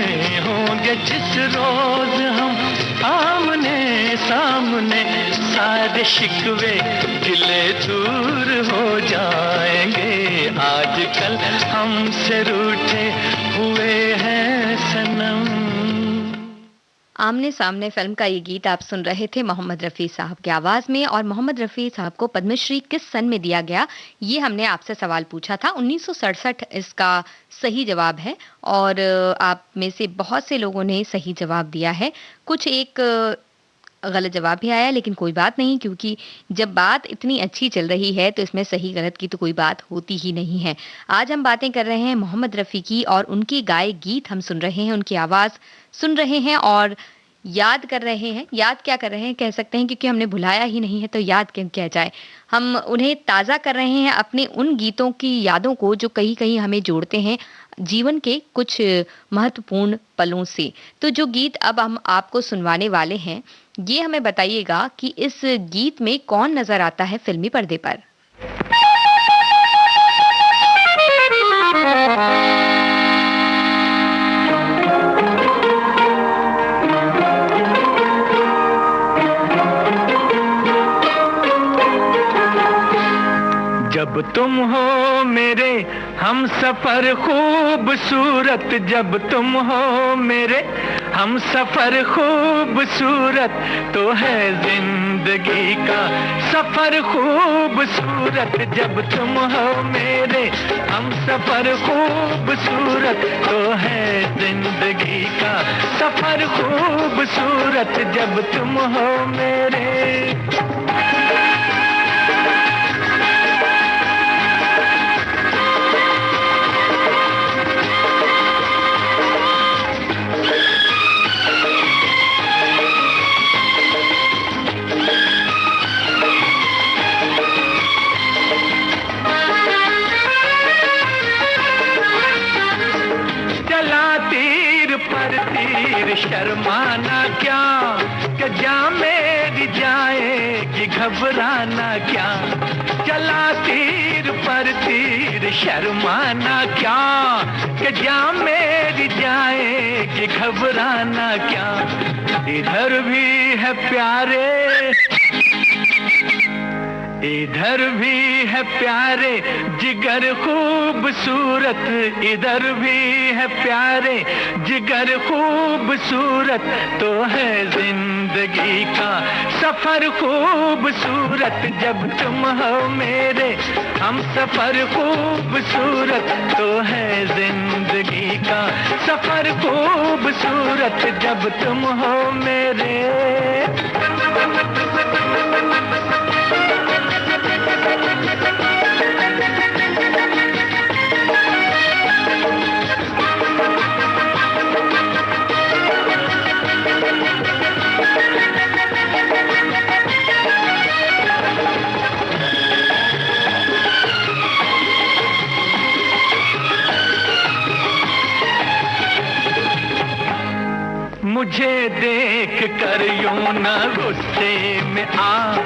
होंगे जिस रोज हम आमने सामने, सारे शिकवे गिले दूर हो जाएंगे। आजकल हमसे रूठे हुए हैं सनम। आमने सामने फिल्म का ये गीत आप सुन रहे थे मोहम्मद रफ़ी साहब की आवाज में। और मोहम्मद रफ़ी साहब को पद्मश्री किस सन में दिया गया, ये हमने आपसे सवाल पूछा था। 1967 इसका सही जवाब है। और आप में से बहुत से लोगों ने सही जवाब दिया है। कुछ एक गलत जवाब भी आया, लेकिन कोई बात नहीं, क्योंकि जब बात इतनी अच्छी चल रही है तो इसमें सही गलत की तो कोई बात होती ही नहीं है। आज हम बातें कर रहे हैं मोहम्मद रफ़ी की, और उनके गाए गीत हम सुन रहे हैं, उनकी आवाज़ सुन रहे हैं और याद कर रहे हैं। याद क्या कर रहे हैं कह सकते हैं, क्योंकि हमने भुलाया ही नहीं है तो याद क्यों किया जाए। हम उन्हें ताज़ा कर रहे हैं अपने उन गीतों की यादों को जो कहीं कहीं हमें जोड़ते हैं जीवन के कुछ महत्वपूर्ण पलों से। तो जो गीत अब हम आपको सुनवाने वाले हैं, ये हमें बताइएगा कि इस गीत में कौन नजर आता है फिल्मी पर्दे पर। जब तुम हो मेरे हम सफर खूबसूरत, जब तुम हो मेरे हम सफर खूबसूरत, तो है जिंदगी का सफर खूबसूरत। जब तुम हो मेरे हम सफर खूबसूरत, तो है जिंदगी का सफर खूबसूरत। जब तुम हो मेरे शर्माना क्या कि जा मेरी जाएगी घबराना क्या। चला तीर पर तीर शर्माना क्या कि जा मेरी जाएगी घबराना क्या। इधर भी है प्यारे इधर भी है प्यारे जिगर खूबसूरत, इधर भी है प्यारे जिगर खूबसूरत, तो है जिंदगी का सफर खूबसूरत। जब तुम हो मेरे हम सफर खूबसूरत, तो है जिंदगी का सफर खूबसूरत। जब तुम हो मेरे मुझे देख कर यूं ना गुस्से में आ,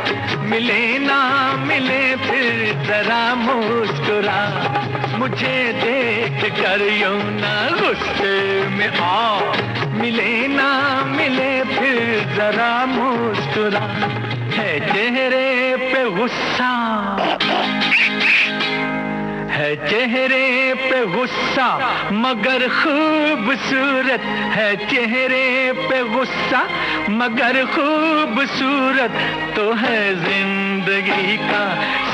मिले ना मिले फिर जरा मुस्कुरा। मुझे देख कर यूं ना गुस्से में आ, मिले ना मिले फिर जरा मुस्कुरा। है चेहरे पे गुस्सा है चेहरे पे गुस्सा मगर खूबसूरत, है चेहरे पे गुस्सा मगर खूबसूरत, तो है जिंदगी का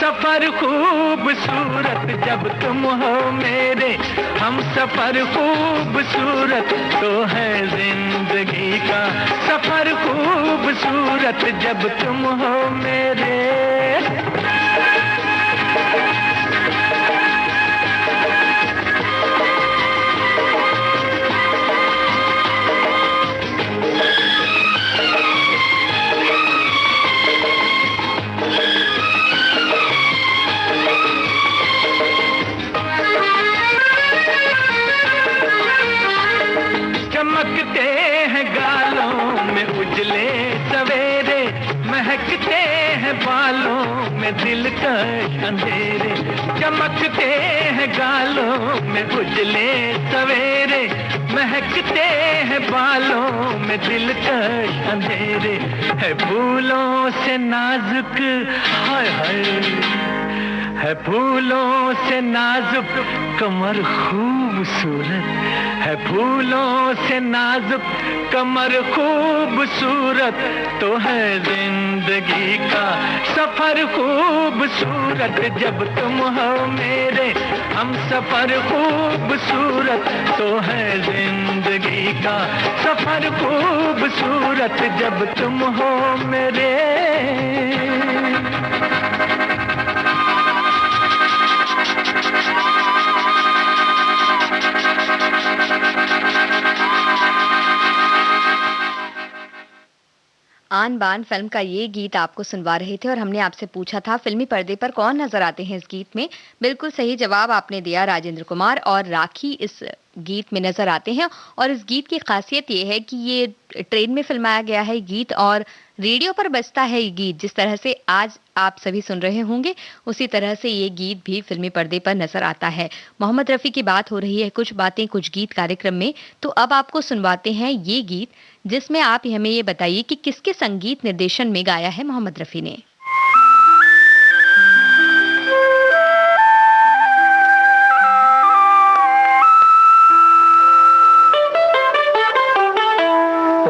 सफर खूबसूरत। जब तुम हो मेरे हम सफर खूबसूरत, तो है जिंदगी का सफर खूबसूरत। जब तुम हो मेरे चमकते हैं गालों में उजले सवेरे, महकते हैं बालों में दिलकश अंधेरे। चमकते हैं गालों में उजले सवेरे, महकते हैं बालों में दिलकश अंधेरे। है फूलों से नाजुक, हाय हाय, है फूलों से नाजुक कमर खूबसूरत, है फूलों से नाजुक कमर खूबसूरत। तो है जिंदगी का सफर खूबसूरत, जब तुम हो मेरे हम सफर खूबसूरत। तो है जिंदगी का सफर खूबसूरत, जब तुम हो मेरे। आन बान फिल्म का ये गीत आपको सुनवा रहे थे और हमने आपसे पूछा था फिल्मी पर्दे पर कौन नजर आते हैं इस गीत में। बिल्कुल सही जवाब आपने दिया, राजेंद्र कुमार और राखी इस गीत में नजर आते हैं। और इस गीत की खासियत ये है कि ये ट्रेन में फिल्माया गया है गीत और रेडियो पर बजता है ये गीत। जिस तरह से आज आप सभी सुन रहे होंगे उसी तरह से ये गीत भी फिल्मी पर्दे पर नजर आता है। मोहम्मद रफी की बात हो रही है कुछ बातें कुछ गीत कार्यक्रम में, तो अब आपको सुनवाते हैं ये गीत जिसमें आप हमें ये बताइए कि किसके संगीत निर्देशन में गाया है मोहम्मद रफी ने।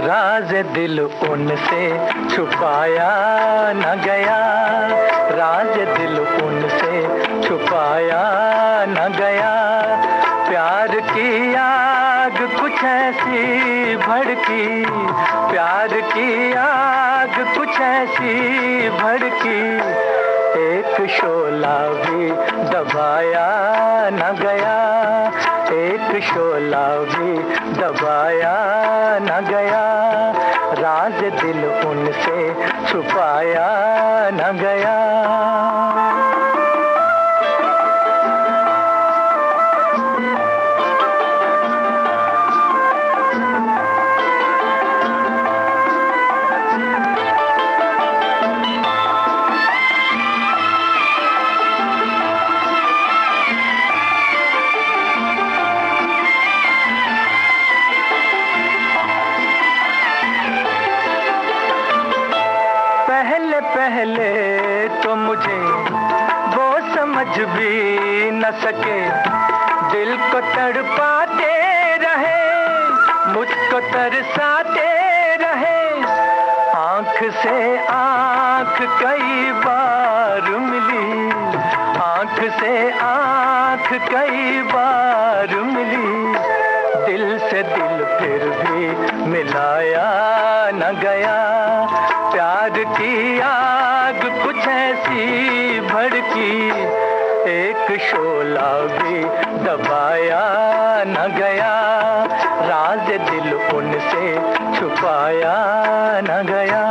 राज दिल उनसे छुपाया न गया, राज दिल उनसे छुपाया न गया। प्यार की आग कुछ ऐसी भड़की, प्यार की आग कुछ ऐसी भड़की। एक शोला भी दबाया न गया, एक शोला भी दबाया न गया। राज दिल उनसे छुपाया न गया। पहले तो मुझे वो समझ भी न सके, दिल को तड़पाते रहे, मुझको तरसाते रहे। आंख से आंख कई बार मिली, आंख से आंख कई बार मिली। दिल से दिल फिर भी मिलाया न गया। प्यार की आग कुछ ऐसी भड़की, एक शोला भी दबाया न गया। राज दिल उनसे छुपाया न गया।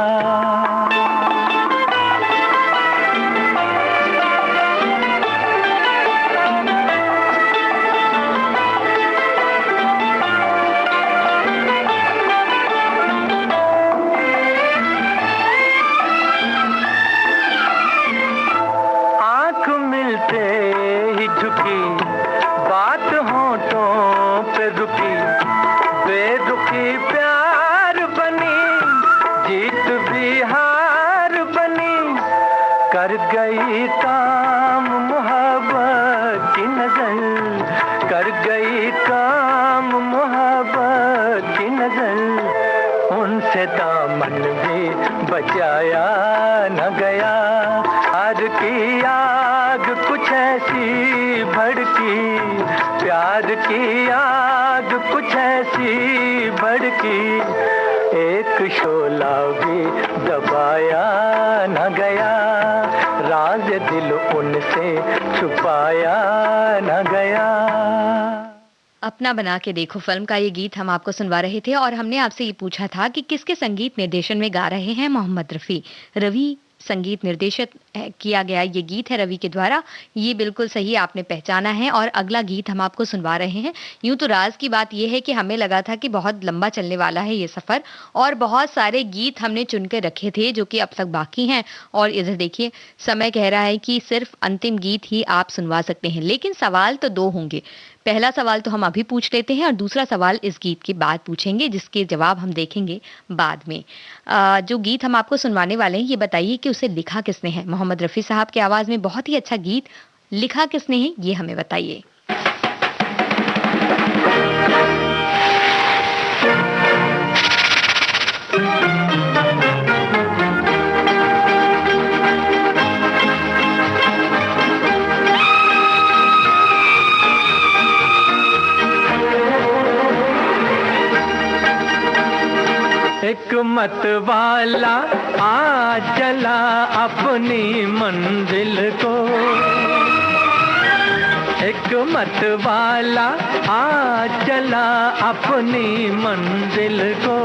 कर गई काम मोहब्बत की नजर, कर गई काम मोहब्बत की नजर। उनसे दामन भी बचाया न गया। प्यार की आग कुछ ऐसी भड़की, प्यार की आग कुछ ऐसी भड़की। एक शोला भी दबाया न गया। राज दिल उनसे छुपाया न गया। अपना बना के देखो फिल्म का ये गीत हम आपको सुनवा रहे थे और हमने आपसे ये पूछा था कि किसके संगीत निर्देशन में गा रहे हैं मोहम्मद रफी। रवि संगीत निर्देशित किया गया ये गीत है रवि के द्वारा। ये बिल्कुल सही आपने पहचाना है और अगला गीत हम आपको सुनवा रहे हैं। यूं तो राज की बात ये है कि हमें लगा था कि बहुत लंबा चलने वाला है ये सफर और बहुत सारे गीत हमने चुन के रखे थे जो कि अब तक बाकी हैं, और इधर देखिए समय कह रहा है कि सिर्फ अंतिम गीत ही आप सुनवा सकते हैं, लेकिन सवाल तो 2 होंगे। पहला सवाल तो हम अभी पूछ लेते हैं और दूसरा सवाल इस गीत के बाद पूछेंगे, जिसके जवाब हम देखेंगे बाद में। जो गीत हम आपको सुनवाने वाले हैं ये बताइए कि उसे लिखा किसने है। मोहम्मद रफ़ी साहब की आवाज में बहुत ही अच्छा गीत, लिखा किसने है ये हमें बताइए। एक मत वाला आ चला अपनी मंजिल को, एक मत वाला आ चला अपनी मंजिल को।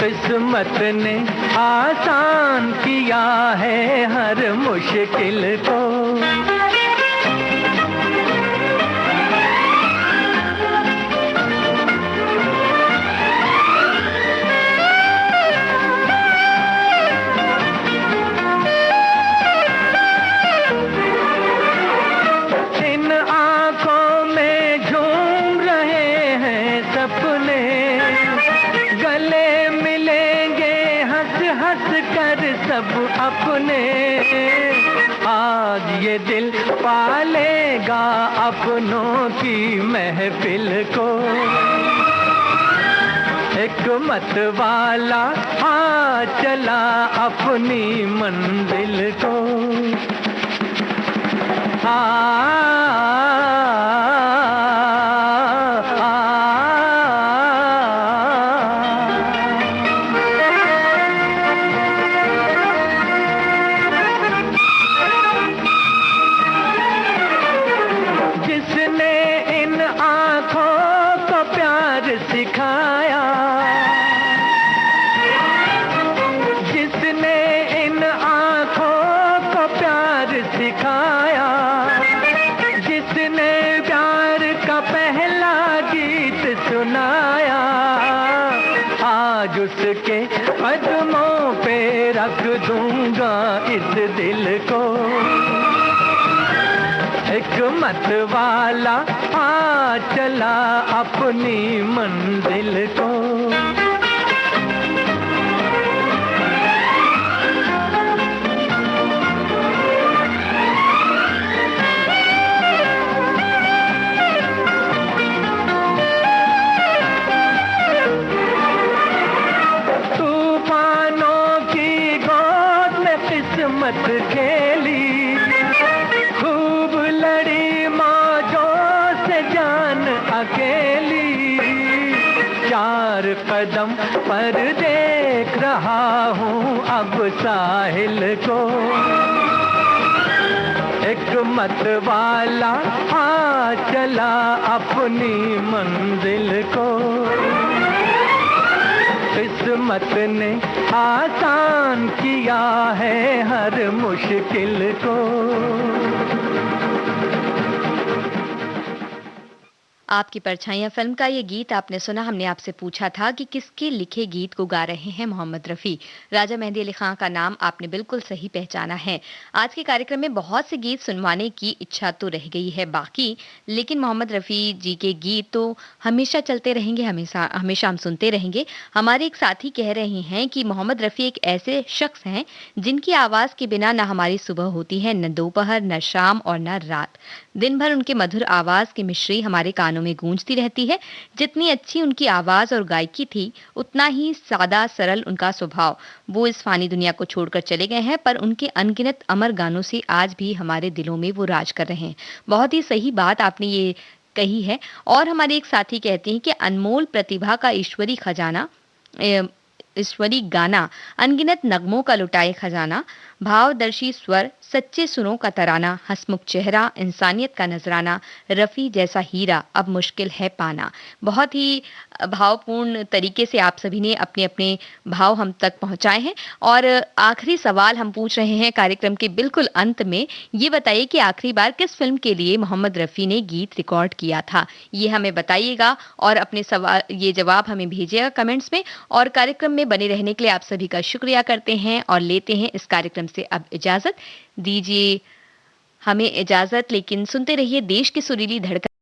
किस्मत ने आसान किया है हर मुश्किल को। सब अपने आज ये दिल पालेगा अपनों की महफिल को। एक मत वाला आ चला अपनी मंजिल को। उसके कदमों पे रख दूंगा इस दिल को। एक मत वाला आ चला अपनी मंजिल को। किस्मत खेली खूब लड़ी मौजों से जान अकेली। 4 कदम पर देख रहा हूँ अब साहिल को। एक मत वाला आ चला अपनी मंजिल को। किस्मत ने आसान किया है हर मुश्किल को। आपकी परछाइयां फिल्म का ये गीत आपने सुना। हमने आपसे पूछा था कि किसके लिखे गीत को गा रहे हैं मोहम्मद रफ़ी। राजा मेहंदी अली खां का नाम आपने बिल्कुल सही पहचाना है। आज के कार्यक्रम में बहुत से गीत सुनवाने की इच्छा तो रह गई है बाकी, लेकिन मोहम्मद रफ़ी जी के गीत तो हमेशा चलते रहेंगे, हमेशा हमेशा हम सुनते रहेंगे। हमारे एक साथी कह रहे हैं कि मोहम्मद रफ़ी एक ऐसे शख्स हैं जिनकी आवाज़ के बिना न हमारी सुबह होती है, न दोपहर, न शाम और न रात। दिन भर उनके मधुर आवाज़ की मिश्री हमारे कानों में गूंजती रहती है। जितनी अच्छी उनकी आवाज़ और गायकी थी, उतना ही सादा सरल उनका स्वभाव। वो इस फानी दुनिया को छोड़कर चले गए हैं, पर उनके अनगिनत अमर गानों से आज भी हमारे दिलों में वो राज कर रहे हैं। बहुत ही सही बात आपने ये कही है। और हमारे एक साथी कहते हैं कि अनमोल प्रतिभा का ईश्वरी खजाना, ईश्वरी गाना, अनगिनत नगमों का लुटाए खजाना, भावदर्शी स्वर, सच्चे सुरों का तराना, हंसमुख चेहरा, इंसानियत का नजराना, रफ़ी जैसा हीरा अब मुश्किल है पाना। बहुत ही भावपूर्ण तरीके से आप सभी ने अपने-अपने भाव हम तक पहुँचाए हैं और आखिरी सवाल हम पूछ रहे हैं कार्यक्रम के बिल्कुल अंत में। ये बताइए कि आखिरी बार किस फ़िल्म के लिए मोहम्मद रफ़ी ने गीत रिकॉर्ड किया था? ये हमें बताइएगा और अपने ये जवाब हमें भेजिएगा कमेंट्स में और कार्यक्रम में बने रहने के लिए आप सभी का शुक्रिया करते हैं और लेते हैं इस कार्यक्रम से अब इजाज़त। दीजिए हमें इजाज़त, लेकिन सुनते रहिए देश की सुरीली धड़कन।